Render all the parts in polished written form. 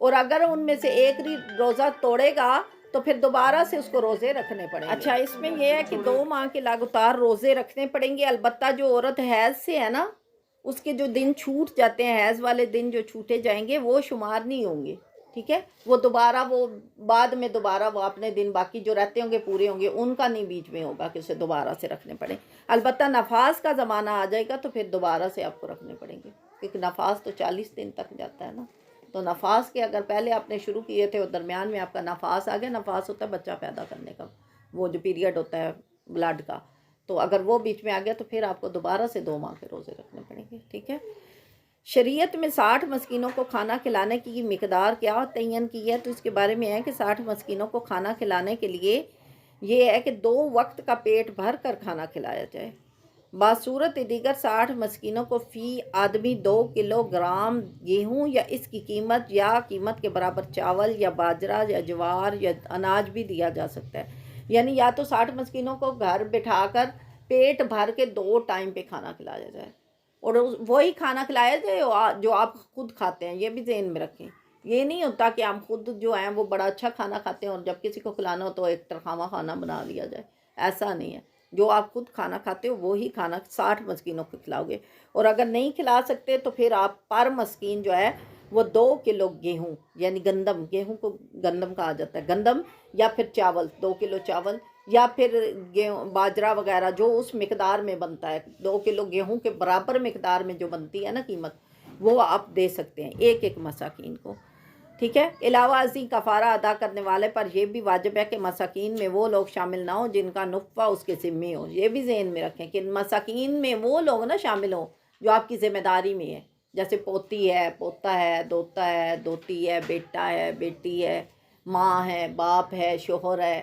اور اگر ان میں سے ایک روزہ توڑے گا تو پھر دوبارہ سے اس کو روزے رکھنے پڑیں گے۔ اچھا اس میں یہ ہے کہ 2 ماہ کے لگاتار روزے رکھنے پڑیں گے، البتہ جو عورت حیض سے ہے نا اس کے جو دن چھوٹ جاتے ہیں، حیض والے دن جو چھوٹے جائیں گے وہ شمار نہیں ہوں گے، ٹھیک ہے، وہ دوبارہ وہ بعد میں دوبارہ وہ اپنے دن باقی جو رہتے ہوں گے پورے ہوں گے، ان کا نہیں بیچ میں ہوگا کہ اسے دوبارہ سے رکھنے پڑیں۔ البتہ نفاس کا زمانہ آ جائے گا تو پھر دوبارہ سے آپ کو رکھنے پڑیں گے، کیونکہ نفاس تو 40 دن تک جاتا ہے نا، تو نفاس کے اگر پہلے آپ نے شروع کیے تھے اور درمیان میں آپ کا نفاس آ گیا، نفاس ہوتا ہے بچہ پیدا کرنے کا، وہ جو پیریڈ ہوتا ہے بلڈ کا، تو اگر وہ بیچ میں آ گیا تو پھر آپ کو دوبارہ سے 2 ماہ کے روزے رکھنے پڑیں گے، ٹھیک ہے۔ شریعت میں 60 مسکینوں کو کھانا کھلانے کی مقدار کیا تعین کی ہے، تو اس کے بارے میں ہے کہ 60 مسکینوں کو کھانا کھلانے کے لیے یہ ہے کہ 2 وقت کا پیٹ بھر کر کھانا کھلایا جائے۔ باصورت دیگر 60 مسکینوں کو فی آدمی 2 کلو گرام گیہوں یا اس کی قیمت یا قیمت کے برابر چاول یا باجرہ یا جوار یا اناج بھی دیا جا سکتا ہے، یعنی یا تو 60 مسکینوں کو گھر بٹھا کر پیٹ بھر کے 2 ٹائم پہ کھانا کھلایا جائے، اور وہی کھانا کھلایا جائے جو آپ خود کھاتے ہیں، یہ بھی ذہن میں رکھیں۔ یہ نہیں ہوتا کہ ہم خود جو ہیں وہ بڑا اچھا کھانا کھاتے ہیں اور جب کسی کو کھلانا ہو تو ایک ترخواں کھانا بنا لیا جائے، ایسا نہیں ہے، جو آپ خود کھانا کھاتے ہو وہی کھانا 60 مسکینوں کو کھلاؤ گے، اور اگر نہیں کھلا سکتے تو پھر آپ پر مسکین جو ہے وہ 2 کلو گیہوں یعنی گندم، گیہوں کو گندم کہا جاتا ہے، گندم یا پھر چاول 2 کلو چاول یا پھر گیہوں باجرہ وغیرہ جو اس مقدار میں بنتا ہے، 2 کلو گیہوں کے برابر مقدار میں جو بنتی ہے نا قیمت، وہ آپ دے سکتے ہیں ایک مساکین کو، ٹھیک ہے۔ علاوہ ازیں کفارہ ادا کرنے والے پر یہ بھی واجب ہے کہ مساکین میں وہ لوگ شامل نہ ہوں جن کا نفقہ اس کے ذمے ہو، یہ بھی ذہن میں رکھیں کہ مساکین میں وہ لوگ نہ شامل ہوں جو آپ کی ذمہ داری میں ہے، جیسے پوتی ہے، پوتا ہے، دوتا ہے، دوتی ہے، بیٹا ہے، بیٹی ہے، ماں ہے، باپ ہے، شوہر ہے،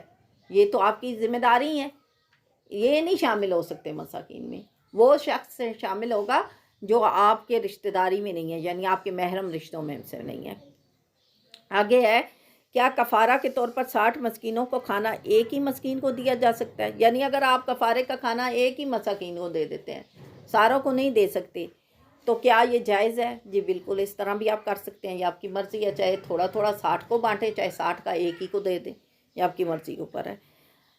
یہ تو آپ کی ذمہ داری ہے، یہ نہیں شامل ہو سکتے مساکین میں، وہ شخص شامل ہوگا جو آپ کے رشتہ داری میں نہیں ہے، یعنی آپ کے محرم رشتوں میں سے نہیں ہے۔ آگے ہے کیا کفارہ کے طور پر 60 مسکینوں کو کھانا ایک ہی مسکین کو دیا جا سکتا ہے، یعنی اگر آپ کفارے کا کھانا ایک ہی مساکین کو دے دیتے ہیں، ساروں کو نہیں دے سکتے، تو کیا یہ جائز ہے؟ جی بالکل، اس طرح بھی آپ کر سکتے ہیں، یہ آپ کی مرضی ہے، چاہے تھوڑا تھوڑا 60 کو بانٹے، چاہے 60 کا ایک ہی کو دے دیں، یہ آپ کی مرضی کے اوپر ہے۔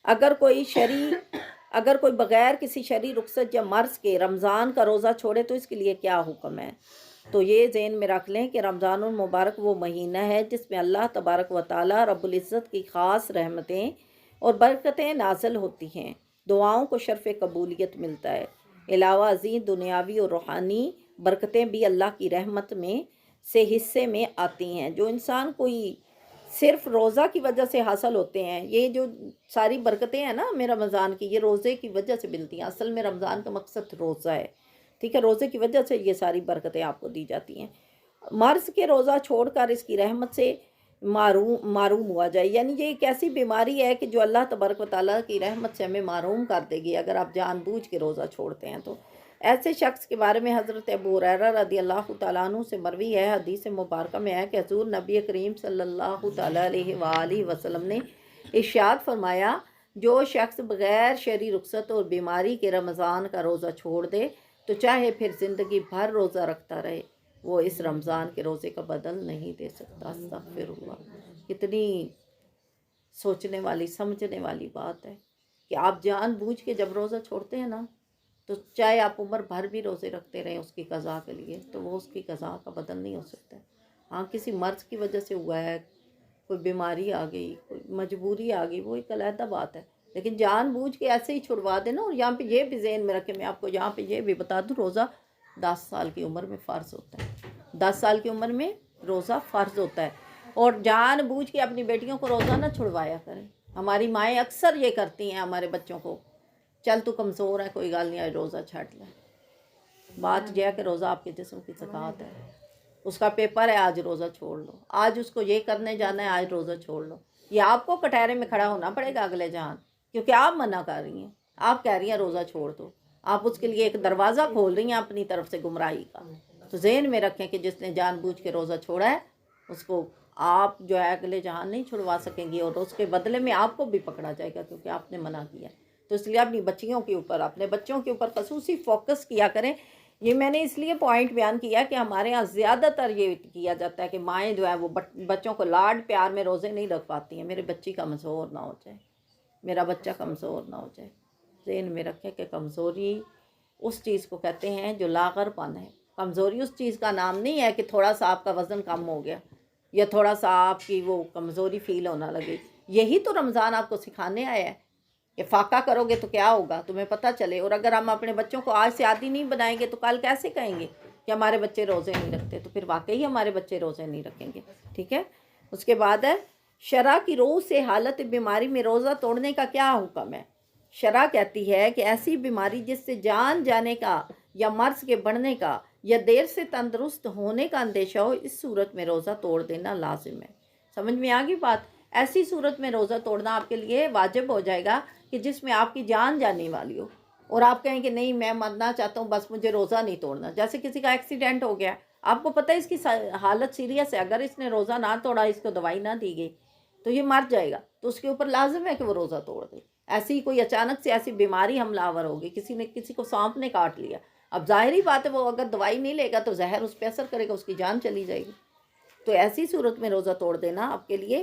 اگر کوئی بغیر کسی شرعی رخصت یا مرض کے رمضان کا روزہ چھوڑے تو اس کے لیے کیا حکم ہے؟ تو یہ ذہن میں رکھ لیں کہ رمضان المبارک وہ مہینہ ہے جس میں اللہ تبارک و تعالی رب العزت کی خاص رحمتیں اور برکتیں نازل ہوتی ہیں، دعاؤں کو شرف قبولیت ملتا ہے، علاوہ ازیں دنیاوی اور روحانی برکتیں بھی اللہ کی رحمت میں سے حصے میں آتی ہیں، جو انسان کوئی صرف روزہ کی وجہ سے حاصل ہوتے ہیں۔ یہ جو ساری برکتیں ہیں نا ہمیں رمضان کی، یہ روزے کی وجہ سے ملتی ہیں، اصل میں رمضان کا مقصد روزہ ہے، ٹھیک ہے، روزے کی وجہ سے یہ ساری برکتیں آپ کو دی جاتی ہیں۔ مرض کے روزہ چھوڑ کر اس کی رحمت سے معروم ہوا جائے، یعنی یہ ایک ایسی بیماری ہے کہ جو اللہ تبارک و تعالیٰ کی رحمت سے ہمیں معروم کر دے گی اگر آپ جان بوجھ کے روزہ چھوڑتے ہیں تو۔ ایسے شخص کے بارے میں حضرت ابو ہریرہ رضی اللہ تعالیٰ عنہ سے مروی ہے، حدیث مبارکہ میں ہے کہ حضور نبی کریم صلی اللہ تعالیٰ علیہ وآلہ وسلم نے ارشاد فرمایا، جو شخص بغیر شرعی رخصت اور بیماری کے رمضان کا روزہ چھوڑ دے تو چاہے پھر زندگی بھر روزہ رکھتا رہے، وہ اس رمضان کے روزے کا بدل نہیں دے سکتا۔ استغفر اللہ، کتنی سوچنے والی سمجھنے والی بات ہے کہ آپ جان بوجھ کے جب روزہ چھوڑتے ہیں نا تو چاہے آپ عمر بھر بھی روزے رکھتے رہیں اس کی قضا کے لیے، تو وہ اس کی قضا کا بدل نہیں ہو سکتا۔ ہاں کسی مرض کی وجہ سے ہوا ہے، کوئی بیماری آ گئی، کوئی مجبوری آ گئی، وہ ایک علیحدہ بات ہے، لیکن جان بوجھ کے ایسے ہی چھڑوا دینا۔ اور یہاں پہ یہ بھی ذہن میں رکھیں، میں آپ کو یہاں پہ یہ بھی بتا دوں، روزہ 10 سال کی عمر میں فرض ہوتا ہے، 10 سال کی عمر میں روزہ فرض ہوتا ہے، اور جان بوجھ کے اپنی بیٹیوں کو روزہ نہ چھڑوایا کریں۔ ہماری مائیں اکثر یہ کرتی ہیں ہمارے بچوں کو، چل تو کمزور ہے کوئی گل نہیں، آج روزہ چھٹ لے۔ بات یہ ہے کہ روزہ آپ کے جسم کی زکوٰۃ ہے، اس کا پیپر ہے، آج روزہ چھوڑ لو، آج اس کو یہ کرنے جانا ہے، آج روزہ چھوڑ لو۔ یہ آپ کو کٹہرے میں کھڑا ہونا پڑے گا اگلے جہان، کیونکہ آپ منع کر رہی ہیں، آپ کہہ رہی ہیں روزہ چھوڑ دو، آپ اس کے لیے ایک دروازہ کھول رہی ہیں اپنی طرف سے گمراہی کا۔ تو ذہن میں رکھیں کہ جس نے جان بوجھ کے روزہ چھوڑا ہے اس کو آپ جو ہے اگلے جہان نہیں چھڑوا سکیں گی، اور اس کے بدلے میں آپ کو بھی پکڑا جائے گا کیونکہ آپ نے منع کیا۔ تو اس لیے اپنی بچیوں کے اوپر، اپنے بچوں کے اوپر خصوصی فوکس کیا کریں، یہ میں نے اس لیے پوائنٹ بیان کیا کہ ہمارے ہاں زیادہ تر یہ کیا جاتا ہے کہ مائیں جو ہے وہ بچوں کو لاڈ پیار میں روزے نہیں رکھ پاتی ہیں، میرے بچی کمزور نہ ہو جائے، میرا بچہ کمزور نہ ہو جائے۔ ذہن میں رکھیں کہ کمزوری اس چیز کو کہتے ہیں جو لاغر پن ہے۔ کمزوری اس چیز کا نام نہیں ہے کہ تھوڑا سا آپ کا وزن کم ہو گیا یا تھوڑا سا آپ کی وہ کمزوری فیل ہونا لگے۔ یہی تو رمضان آپ کو سکھانے آیا ہے کہ فاقہ کرو گے تو کیا ہوگا، تمہیں پتہ چلے۔ اور اگر ہم اپنے بچوں کو آج سے عادی نہیں بنائیں گے تو کل کیسے کہیں گے کہ ہمارے بچے روزے نہیں رکھتے، تو پھر واقعی ہمارے بچے روزے نہیں رکھیں گے، ٹھیک ہے۔ اس کے بعد ہے شرع کی روح سے حالت بیماری میں روزہ توڑنے کا کیا حکم ہے۔ شرع کہتی ہے کہ ایسی بیماری جس سے جان جانے کا یا مرض کے بڑھنے کا یا دیر سے تندرست ہونے کا اندیشہ ہو، اس صورت میں روزہ توڑ دینا لازم ہے۔ سمجھ میں آ گئی بات؟ ایسی صورت میں روزہ توڑنا آپ کے لیے واجب ہو جائے گا کہ جس میں آپ کی جان جانے والی ہو، اور آپ کہیں کہ نہیں میں مرنا چاہتا ہوں بس مجھے روزہ نہیں توڑنا۔ جیسے کسی کا ایکسیڈنٹ ہو گیا، آپ کو پتہ ہے اس کی حالت سیریس ہے، اگر اس نے روزہ نہ توڑا، اس کو دوائی نہ دی گئی تو یہ مر جائے گا، تو اس کے اوپر لازم ہے کہ وہ روزہ توڑ دے۔ ایسی کوئی اچانک سے ایسی بیماری حملہ آور ہوگی، کسی کو سانپ نے کاٹ لیا، اب ظاہری بات ہے وہ اگر دوائی نہیں لے گا تو زہر اس پہ اثر کرے گا، اس کی جان چلی جائے گی۔ تو ایسی صورت میں روزہ توڑ دینا آپ کے لیے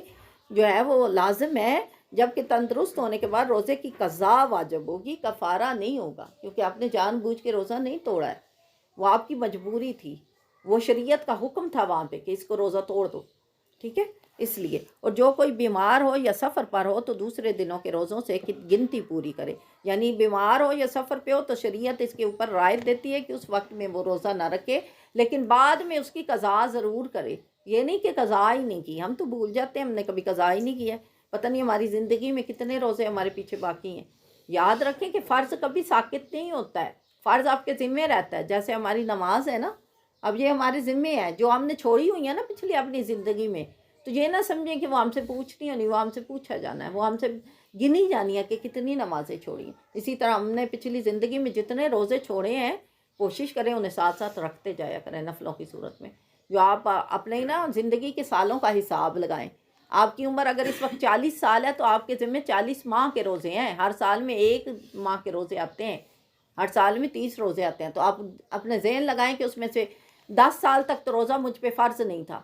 جو ہے وہ لازم ہے، جبکہ تندرست ہونے کے بعد روزے کی قضا واجب ہوگی، کفارہ نہیں ہوگا، کیونکہ آپ نے جان بوجھ کے روزہ نہیں توڑا ہے، وہ آپ کی مجبوری تھی، وہ شریعت کا حکم تھا وہاں پہ کہ اس کو روزہ توڑ دو، ٹھیک ہے، اس لیے۔ اور جو کوئی بیمار ہو یا سفر پر ہو تو دوسرے دنوں کے روزوں سے گنتی پوری کرے، یعنی بیمار ہو یا سفر پہ ہو تو شریعت اس کے اوپر رعایت دیتی ہے کہ اس وقت میں وہ روزہ نہ رکھے، لیکن بعد میں اس کی قضا ضرور کرے۔ یہ نہیں کہ قضا ہی نہیں کی، ہم تو بھول جاتے ہیں ہم نے کبھی قضا ہی نہیں کیا، پتہ نہیں ہماری زندگی میں کتنے روزے ہمارے پیچھے باقی ہیں۔ یاد رکھیں کہ فرض کبھی ساقط نہیں ہوتا ہے، فرض آپ کے ذمے رہتا ہے، جیسے ہماری نماز ہے نا، اب یہ ہمارے ذمے ہے، جو ہم نے چھوڑی ہوئی ہیں نا پچھلی اپنی زندگی میں، تو یہ نہ سمجھیں کہ وہ ہم سے پوچھنی ہونی، وہ ہم سے پوچھا جانا ہے، وہ ہم سے گنی جانی ہے کہ کتنی نمازیں چھوڑی ہیں۔ اسی طرح ہم نے پچھلی زندگی میں جتنے روزے چھوڑے ہیں کوشش کریں انہیں ساتھ ساتھ رکھتے جایا کریں نفلوں کی صورت میں، جو آپ اپنے نا زندگی کے سالوں کا حساب لگائیں۔ آپ کی عمر اگر اس وقت 40 سال ہے تو آپ کے ذمہ 40 ماہ کے روزے ہیں، ہر سال میں 1 ماہ کے روزے آتے ہیں، ہر سال میں 30 روزے آتے ہیں، تو آپ اپنے ذہن لگائیں کہ اس میں سے 10 سال تک تو روزہ مجھ پہ فرض نہیں تھا،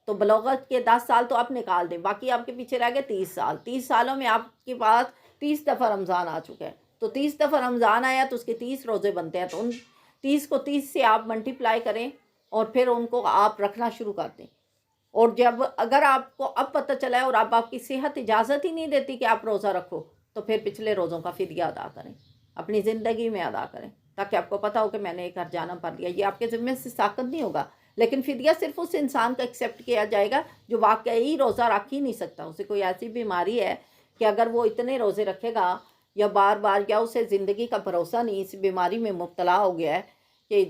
تو بلوغت کے 10 سال تو آپ نکال دیں، باقی آپ کے پیچھے رہ گئے 30 سال، 30 سالوں میں آپ کے پاس 30 دفعہ رمضان آ چکا ہے، تو 30 دفعہ رمضان آیا تو اس کے 30 روزے بنتے ہیں، تو ان 30 کو 30 سے آپ ملٹیپلائی کریں اور پھر ان کو آپ رکھنا شروع کر دیں۔ اور جب اگر آپ کو اب پتہ چلا ہے اور اب آپ کی صحت اجازت ہی نہیں دیتی کہ آپ روزہ رکھو، تو پھر پچھلے روزوں کا فدیہ ادا کریں، اپنی زندگی میں ادا کریں، تاکہ آپ کو پتہ ہو کہ میں نے ایک ہرجانہ پڑھ لیا۔ یہ آپ کے ذمے سے ساقط نہیں ہوگا، لیکن فدیہ صرف اس انسان کا ایکسیپٹ کیا جائے گا جو واقعی روزہ رکھ ہی نہیں سکتا، اسے کوئی ایسی بیماری ہے کہ اگر وہ اتنے روزے رکھے گا یا بار بار، یا اسے زندگی کا بھروسہ نہیں، اس بیماری میں مبتلا ہو گیا ہے کہ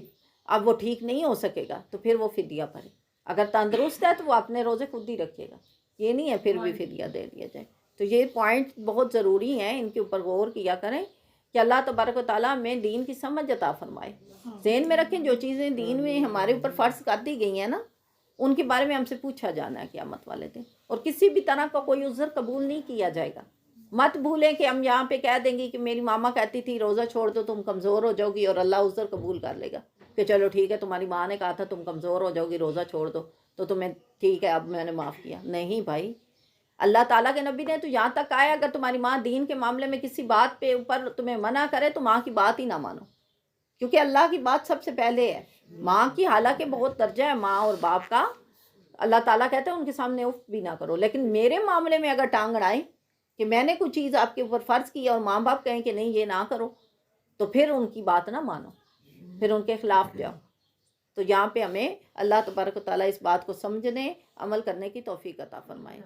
اب وہ ٹھیک نہیں ہو سکے گا، تو پھر وہ فدیہ بھرے۔ اگر تندرست ہے تو وہ اپنے روزے خود ہی رکھے گا، یہ نہیں ہے پھر بھی فدیہ دے دیا جائے۔ تو یہ پوائنٹ بہت ضروری ہیں، ان کے اوپر غور کیا کریں کہ اللہ تبارک و تعالیٰ ہمیں دین کی سمجھ عطا فرمائے۔ ذہن میں رکھیں جو چیزیں دین میں ہمارے اوپر فرض کر دی گئی ہیں نا، ان کے بارے میں ہم سے پوچھا جانا ہے قیامت والے دن، اور کسی بھی طرح کا کوئی عذر قبول نہیں کیا جائے گا۔ مت بھولیں کہ ہم یہاں پہ کہہ دیں گے کہ میری ماما کہتی تھی روزہ چھوڑ دو تم کمزور ہو جاؤ گی، اور اللہ عذر قبول کر لے گا کہ چلو ٹھیک ہے تمہاری ماں نے کہا تھا تم کمزور ہو جاؤ گی روزہ چھوڑ دو تو تمہیں ٹھیک ہے اب میں نے معاف کیا۔ نہیں بھائی، اللہ تعالیٰ کے نبی نے تو یہاں تک کہا ہے اگر تمہاری ماں دین کے معاملے میں کسی بات پہ اوپر تمہیں منع کرے تو ماں کی بات ہی نہ مانو، کیونکہ اللہ کی بات سب سے پہلے ہے۔ ماں کی حالانکہ بہت درجہ ہے ماں اور باپ کا، اللہ تعالیٰ کہتے ہیں ان کے سامنے اف بھی نہ کرو، لیکن میرے معاملے میں اگر ٹانگ اڑائیں کہ میں نے کوئی چیز آپ کے اوپر فرض کی اور ماں باپ کہیں کہ نہیں یہ نہ کرو، تو پھر ان کی بات نہ مانو، پھر ان کے خلاف جاؤ۔ تو یہاں پہ ہمیں اللہ تبارک و تعالیٰ اس بات کو سمجھنے عمل کرنے کی توفیق عطا فرمائے۔